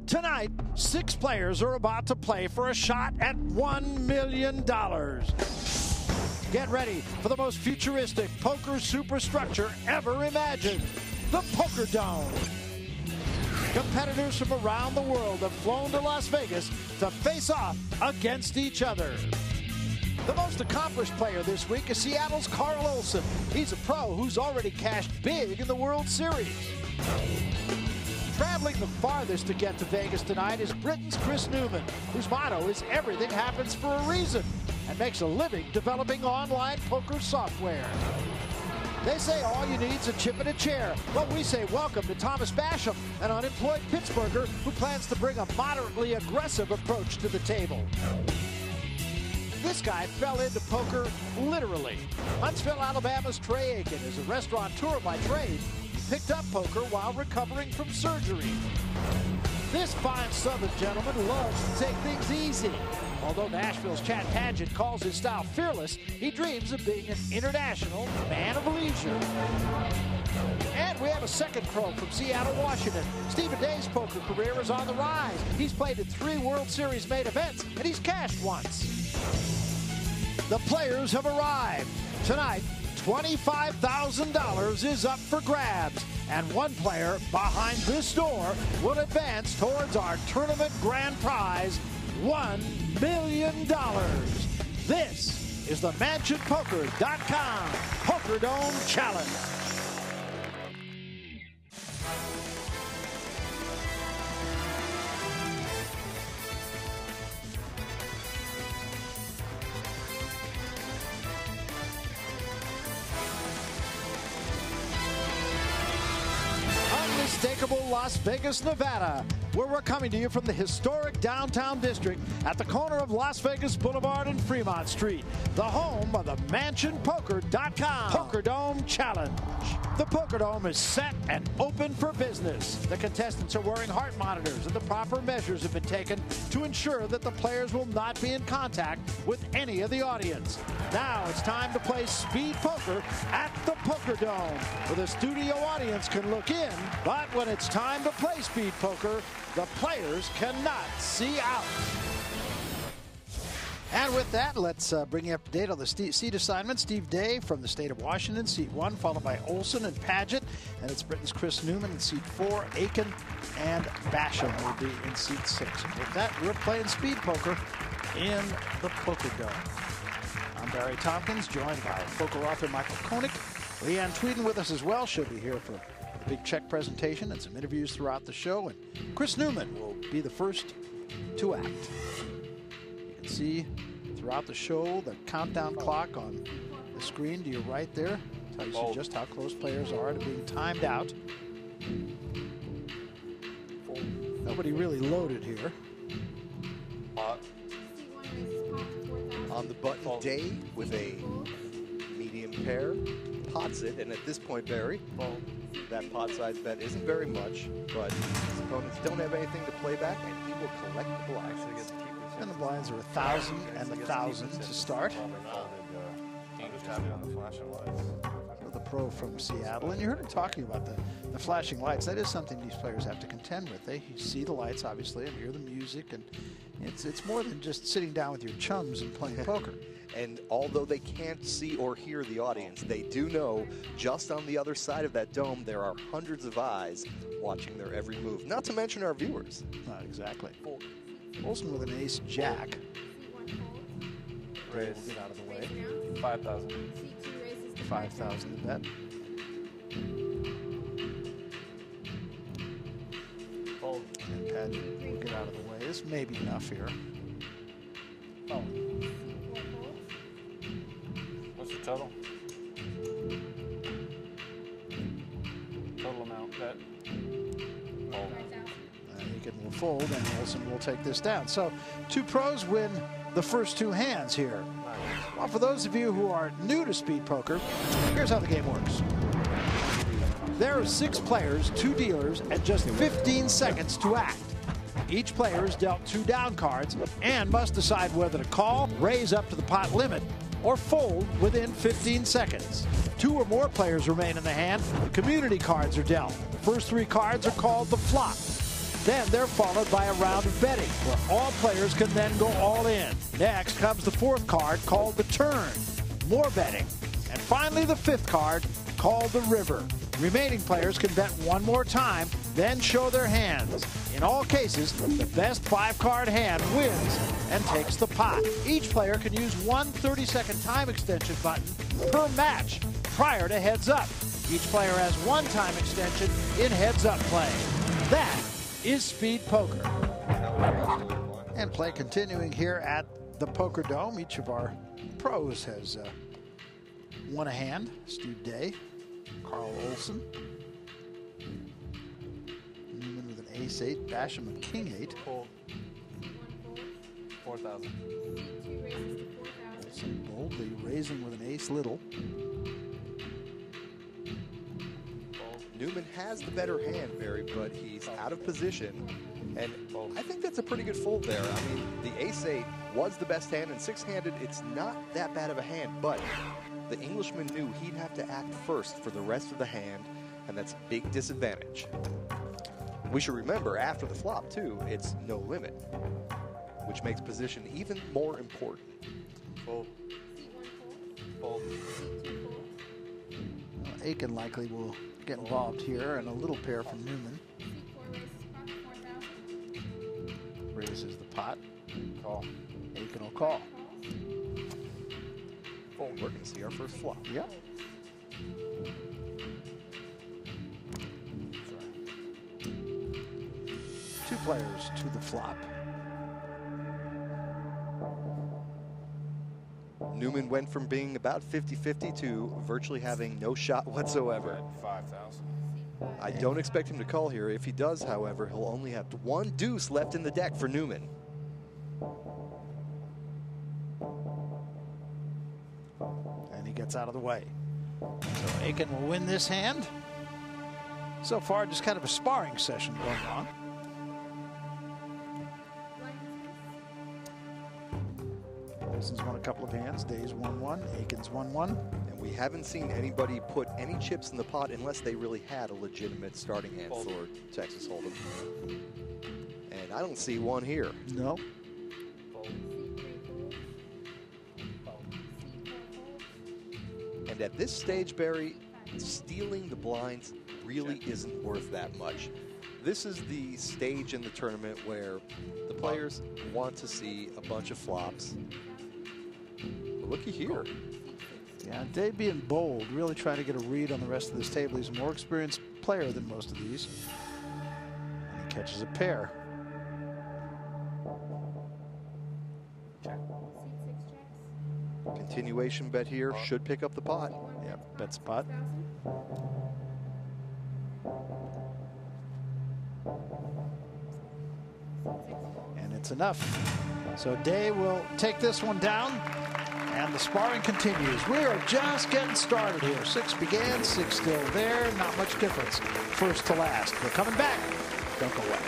Tonight, 6 players are about to play for a shot at $1 million. Get ready for the most futuristic poker superstructure ever imagined, the Poker Dome. Competitors from around the world have flown to Las Vegas to face off against each other. The most accomplished player this week is Seattle's Carl Olson. He's a pro who's already cashed big in the World Series. Traveling the farthest to get to Vegas tonight is Britain's Chris Newman, whose motto is everything happens for a reason, and makes a living developing online poker software. They say all you need is a chip and a chair. Well, we say welcome to Thomas Basham, an unemployed Pittsburgher who plans to bring a moderately aggressive approach to the table. This guy fell into poker literally. Huntsville, Alabama's Trey Aiken is a restaurateur by trade. He picked up poker while recovering from surgery. This fine Southern gentleman loves to take things easy. Although Nashville's Chad Padgett calls his style fearless, he dreams of being an international man of leisure. And we have a second pro from Seattle, Washington. Stephen Day's poker career is on the rise. He's played in 3 World Series main events, and he's cashed once. The players have arrived. Tonight, $25,000 is up for grabs, and one player behind this door will advance towards our tournament grand prize, $1 million. This is the MansionPoker.com Poker Dome Challenge. Unmistakable Las Vegas, Nevada, where we're coming to you from the historic downtown district at the corner of Las Vegas Boulevard and Fremont Street, the home of the MansionPoker.com Poker Dome Challenge. The Poker Dome is set and open for business. The contestants are wearing heart monitors, and the proper measures have been taken to ensure that the players will not be in contact with any of the audience. Now it's time to play speed poker at the Poker Dome, where the studio audience can look in, but when it's time to play speed poker, the players cannot see out. And with that, let's bring you up to date on the seat assignment. Steve Day from the state of Washington, seat 1, followed by Olson and Padgett. And it's Britain's Chris Newman in seat 4. Aiken and Basham will be in seat 6. And with that, we're playing speed poker in the Poker Dome. I'm Barry Tompkins, joined by poker author Michael Koenig. Leanne Tweeden with us as well. She'll be here for a big check presentation and some interviews throughout the show. And Chris Newman will be the first to act. You can see throughout the show the countdown clock on the screen to your right there tells you just how close players are to being timed out. Nobody really loaded here. On the button, Day with a medium pair, pots it, and at this point, Barry, that pot size bet isn't very much, but his opponents don't have anything to play back, and he will collect the blinds. And the blinds are 1,000 and 1,000 to start. The pro from Seattle, and you heard him talking about the flashing lights. That is something these players have to contend with. They see the lights, obviously, and hear the music, and it's more than just sitting down with your chums and playing poker. And although they can't see or hear the audience, they do know just on the other side of that dome there are hundreds of eyes watching their every move, not to mention our viewers. Not exactly. Olson with an ace-jack. Raise. We'll get out of the way. 5,000. 5,000 to bet. Fold. And Padgett will get out of the way. This may be enough here. Oh. What's the total? Total amount bet. Fold. Aiken will fold, and Olson will take this down. So 2 pros win the first 2 hands here. Well, for those of you who are new to speed poker, here's how the game works. There are 6 players, 2 dealers, and just 15 seconds to act. Each player is dealt 2 down cards and must decide whether to call, raise up to the pot limit, or fold within 15 seconds. 2 or more players remain in the hand. The community cards are dealt. The first 3 cards are called the flop. Then they're followed by a round of betting, where all players can then go all in. Next comes the fourth card, called the turn. More betting. And finally, the fifth card, called the river. Remaining players can bet one more time, then show their hands. In all cases, the best 5-card hand wins and takes the pot. Each player can use one 30-second time extension button per match prior to heads up. Each player has one time extension in heads up play. That is speed poker. And play continuing here at the Poker Dome. Each of our pros has won a hand. Steve Day, Carl Olson, Newman with an ace-8, Basham a king-8. Fold. 4,000. Olson boldly raising with an ace-little. Newman has the better hand, Barry, but he's out of position. And I think that's a pretty good fold there. I mean, the ace-8 was the best hand, and six-handed, it's not that bad of a hand, but the Englishman knew he'd have to act first for the rest of the hand, and that's a big disadvantage. We should remember, after the flop, too, it's no limit, which makes position even more important. Fold. Fold. Well, Aiken likely will get involved here, and a little pair from Newman. Raises the pot. Call. Aiken will call. We're going to see our first flop. Yep. Two players to the flop. Newman went from being about 50-50 to virtually having no shot whatsoever. 5,000. I don't expect him to call here. If he does, however, he'll only have one deuce left in the deck for Newman. And he gets out of the way. So Aiken will win this hand. So far, just kind of a sparring session going on. Olson's won a couple of hands. Day's won one. Aiken's won one. And we haven't seen anybody put any chips in the pot unless they really had a legitimate starting hand for Texas Hold'em. And I don't see one here. No. And at this stage, Barry, stealing the blinds really isn't worth that much. This is the stage in the tournament where the players want to see a bunch of flops. But looky here. Yeah, Day being bold, really trying to get a read on the rest of this table. He's a more experienced player than most of these. And he catches a pair. Continuation bet here should pick up the pot. Yeah, bet spot. And it's enough. So Day will take this one down, and the sparring continues. We are just getting started here. 6 began, 6 still there. Not much difference, first to last. We're coming back. Don't go away.